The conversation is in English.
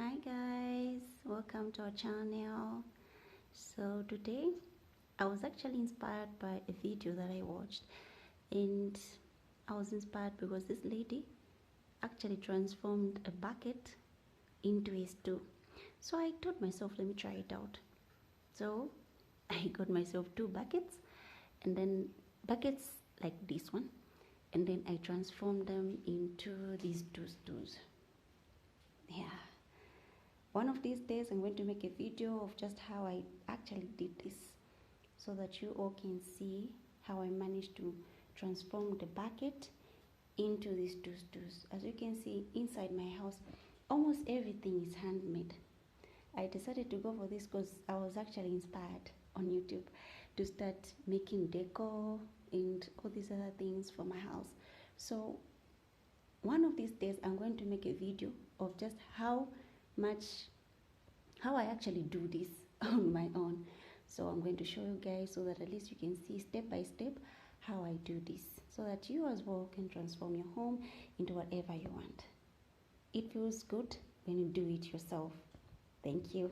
Hi guys, welcome to our channel. So today I was actually inspired by a video that I watched, and I was inspired because this lady actually transformed a bucket into a stew. So I told myself, let me try it out. So I got myself two buckets, and then buckets like this one, and then I transformed them into these two stews. Yeah, one of these days I'm going to make a video of just how I actually did this, so that you all can see how I managed to transform the bucket into these two stews. As you can see, inside my house almost everything is handmade. I decided to go for this because I was actually inspired on YouTube to start making decor and all these other things for my house. So one of these days I'm going to make a video of just how I actually do this on my own. So I'm going to show you guys, so that at least you can see step by step how I do this, so that you as well can transform your home into whatever you want. It feels good when you do it yourself. Thank you.